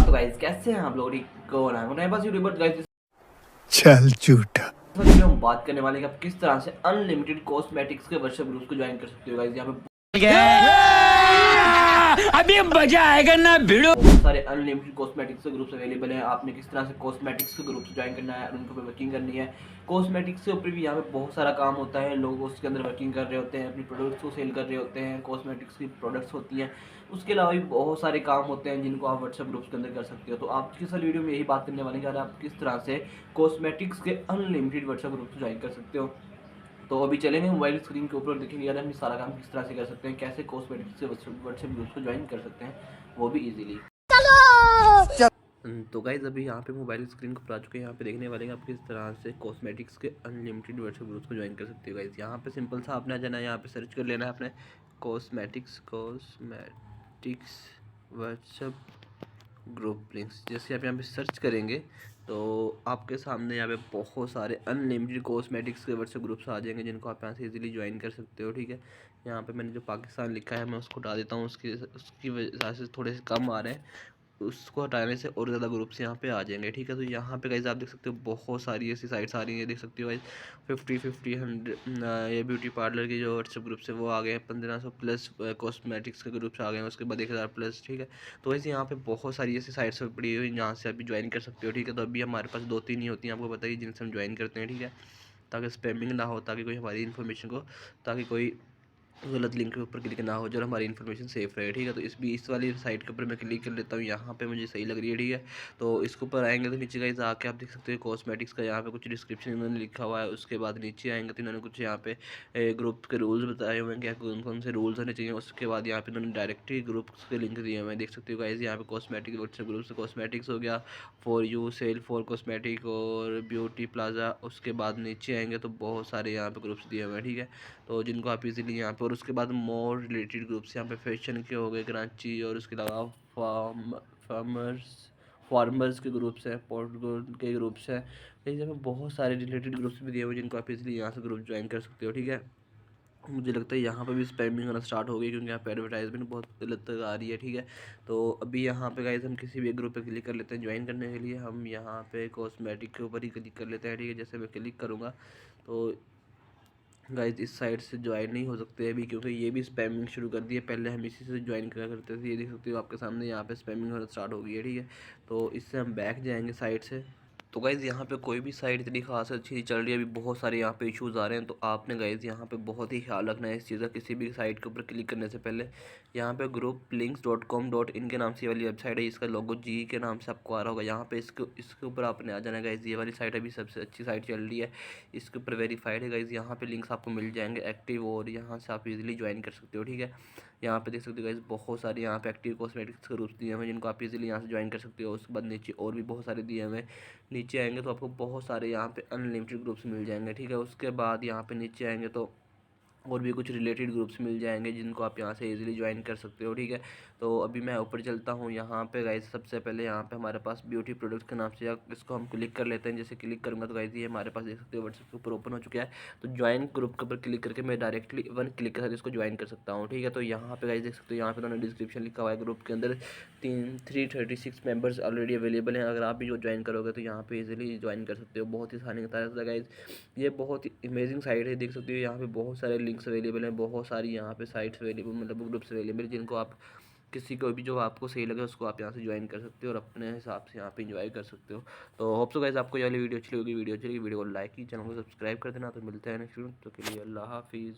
तो गाइस कैसे हैं आप लोग? रिको ना मेरे पास यूट्यूबर गाइस। चल झूठा। इस वीडियो में हम बात करने वाले हैं कि आप किस तरह से अनलिमिटेड कॉस्मेटिक्स के वर्कशॉप ग्रुप्स को ज्वाइन कर सकते हो गाइस। यहाँ पे अभी मजा आएगा ना भिड़ो। बहुत सारे अनलिमिटेड कॉस्मेटिक्स के ग्रुप्स अवेलेबल हैं। आपने किस तरह से कॉस्मेटिक्स के ग्रुप्स ज्वाइन करना है, उनके ऊपर वर्किंग करनी है। कॉस्मेटिक्स के ऊपर भी यहाँ पे बहुत सारा काम होता है। लोग उसके अंदर वर्किंग कर रहे होते हैं, अपनी प्रोडक्ट्स को सेल कर रहे होते हैं। कॉस्मेटिक्स की प्रोडक्ट्स होती हैं, उसके अलावा भी बहुत सारे काम होते हैं जिनको आप व्हाट्सएप ग्रुप्स के अंदर कर सकते हो। तो आप किस वीडियो में यही बात करने वाले हैं कि आप किस तरह से कॉस्मेटिक्स के अनलिमिटेड व्हाट्सएप ग्रुप्स ज्वाइन कर सकते हो। तो अभी चलेंगे मोबाइल स्क्रीन के ऊपर, देखेंगे यार हम सारा काम किस तरह से कर सकते हैं, कैसे कॉस्मेटिक्स के व्हाट्सएप ग्रुप्स को ज्वाइन कर सकते हैं, वो भी इजीली। तो गाइज अभी यहाँ पे मोबाइल स्क्रीन को आ चुके हैं। यहाँ पे देखने वाले हैं आप किस तरह से कॉस्मेटिक्स के अनलिमिटेड व्हाट्सएप ग्रुप्स को ज्वाइन कर सकते हो गाइज। यहाँ पे सिंपल सा आपने आ जाना है, यहाँ पे सर्च कर लेना है आपने कॉस्मेटिक्स व्हाट्सएप ग्रुप लिंक्स। जैसे आप यहाँ पे सर्च करेंगे तो आपके सामने यहाँ पे बहुत सारे अनलिमिटेड कॉस्मेटिक्स के व्हाट्सएप ग्रुप्स आ जाएंगे जिनको आप यहाँ से इजीली ज्वाइन कर सकते हो। ठीक है, यहाँ पे मैंने जो पाकिस्तान लिखा है मैं उसको हटा देता हूँ, उसकी वजह से थोड़े से कम आ रहे हैं। उसको हटाने से और ज़्यादा ग्रुप्स यहाँ पे आ जाएंगे। ठीक है, तो यहाँ पे गाइस आप देख सकते हो बहुत सारी ऐसी साइट्स आ रही हैं, देख सकते हो गाइस 50 100 ये ब्यूटी पार्लर के जो व्हाट्सएप ग्रुप्स है वो आ गए हैं। 1500 प्लस कॉस्मेटिक्स के ग्रुप्स आ गए हैं, उसके बाद 1000 प्लस। ठीक है, तो वैसे यहाँ पे बहुत सारी ऐसी साइट्स पड़ी हुई जहाँ से अभी ज्वाइन कर सकते हो। ठीक है, तो अभी हमारे पास 2-3 ही होती हैं, आपको बताइए, जिनसे हम ज्वाइन करते हैं। ठीक है, ताकि स्पैमिंग ना हो, ताकि कोई हमारी इन्फॉर्मेशन को, ताकि कोई गलत लिंक के ऊपर क्लिक ना हो जो हमारी इन्फॉर्मेशन सेफ रहे। ठीक है, तो इस वाली साइट के ऊपर मैं क्लिक कर लेता हूँ, यहाँ पे मुझे सही लग रही है। ठीक है, तो इसके ऊपर आएंगे तो नीचे गाइस आके आप देख सकते हो कॉस्मेटिक्स का यहाँ पे कुछ डिस्क्रिप्शन इन्होंने लिखा हुआ है। उसके बाद नीचे आएंगे तो इन्होंने कुछ यहाँ पे ग्रुप के रूल्स बताए हुए हैं, क्या कौन कौन से रूल्स होने चाहिए। उसके बाद यहाँ पे इन्होंने डायरेक्टली ग्रुप्स के लिंक दिए हुए हैं, देख सकते हो गाइस। यहाँ पे कॉस्मेटिक व्हाट्सएप ग्रुप से कॉस्मेटिक्स हो गया, for you, sale for cosmetic और ब्यूटी प्लाजा। उसके बाद नीचे आएंगे तो बहुत सारे यहाँ पे ग्रुप्स दिए हुए हैं। ठीक है, तो जिनको आप इजीली यहाँ पे, और उसके बाद मोर रिलेटेड ग्रुप्स यहाँ पे फैशन के हो गए कराची, और उसके अलावा फार्मर्स के ग्रुप्स हैं, पोर्ट के ग्रुप्स हैं। इस जगह बहुत सारे रिलेटेड ग्रुप्स भी दिए हुए हैं जिनको आप इजीली यहाँ से ग्रुप ज्वाइन कर सकते हो। ठीक है, मुझे लगता है यहाँ पे भी स्पैमिंग होना स्टार्ट हो गई क्योंकि यहाँ पे एडवर्टाइजमेंट बहुत गलत आ रही है। ठीक है, तो अभी यहाँ पे गाइस हम किसी भी ग्रुप पे क्लिक कर लेते हैं ज्वाइन करने के लिए। हम यहाँ पे कॉस्मेटिक के ऊपर ही क्लिक कर लेते हैं। ठीक है, जैसे मैं क्लिक करूँगा तो गाइस इस साइट से ज्वाइन नहीं हो सकते अभी, क्योंकि ये भी स्पैमिंग शुरू कर दी है। पहले हम इसी से ज्वाइन करा करते थे, ये देख सकते हो आपके सामने यहाँ पे स्पैमिंग होना स्टार्ट हो गई है। ठीक है, तो इससे हम बैक जाएंगे साइट से। तो गाइज़ यहाँ पे कोई भी साइट इतनी खास अच्छी चल रही है, अभी बहुत सारे यहाँ पे इश्यूज़ आ रहे हैं। तो आपने गाइज़ यहाँ पे बहुत ही ख्याल रखना है इस चीज़ का। किसी भी साइट के ऊपर क्लिक करने से पहले यहाँ पे grouplinks.com.in के नाम से ये वाली वेबसाइट है, इसका लोगो जी के नाम से आपको आ रहा होगा। यहाँ पे इसके ऊपर आपने आ जाना है गाइज़। ये वाली साइट अभी सबसे अच्छी साइट चल रही है, इसके ऊपर वेरीफाइड है गाइज़। यहाँ पे लिंक्स आपको मिल जाएंगे एक्टिव, और यहाँ से आप इजीली ज्वाइन कर सकते हो। ठीक है, यहाँ पे देख सकते हो गाइस बहुत सारे यहाँ पे एक्टिव कॉस्मेटिक्स के ग्रुप्स दिए हुए हैं जिनको आप इजीली यहाँ से ज्वाइन कर सकते हो। उसके बाद नीचे और भी बहुत सारे दिए हुए हैं। नीचे आएंगे तो आपको बहुत सारे यहाँ पे अनलिमिटेड ग्रुप्स मिल जाएंगे। ठीक है, उसके बाद यहाँ पे नीचे आएंगे तो और भी कुछ रिलेटेड ग्रुप्स मिल जाएंगे जिनको आप यहाँ से इजीली ज्वाइन कर सकते हो। ठीक है, तो अभी मैं ऊपर चलता हूँ। यहाँ पे गाइस सबसे पहले यहाँ पे हमारे पास ब्यूटी प्रोडक्ट्स के नाम से इसको हम क्लिक कर लेते हैं। जैसे क्लिक करूँगा तो गाइस ये हमारे पास देख सकते हो व्हाट्सएप के ऊपर ओपन हो चुका है। तो ज्वाइन ग्रुप के ऊपर क्लिक करके मैं डायरेक्टली वन क्लिक के साथ इसको ज्वाइन कर सकता हूँ। ठीक है, तो यहाँ पे गाइस देख सकते हो, यहाँ पे उन्होंने डिस्क्रिप्शन लिखा हुआ है ग्रुप के अंदर 336 मेंबर्स ऑलरेडी अवेलेबल हैं। अगर आप भी जो ज्वाइन करोगे तो यहाँ पे इजीली ज्वाइन कर सकते हो बहुत ही आसानी के साथ गाइस। ये बहुत ही अमेजिंग साइट है, देख सकते हो यहाँ पे बहुत सारे लिंक्स अवेलेबल हैं, बहुत सारी यहाँ पे साइट्स अवेलेबल, मतलब ग्रुप्स अवेलेबल जिनको आप किसी को भी जो आपको सही लगे उसको आप यहाँ से ज्वाइन कर सकते हो और अपने हिसाब से यहाँ पे एंजॉय कर सकते हो। तो होप सो गाइस आपको ये वाली वीडियो अच्छी लगी। वीडियो अच्छी लगी वीडियो को लाइक की, चैनल को सब्सक्राइब कर देना। तो मिलते हैं नेक्स्ट वीडियो, तो के लिए अल्लाह हाफिज़।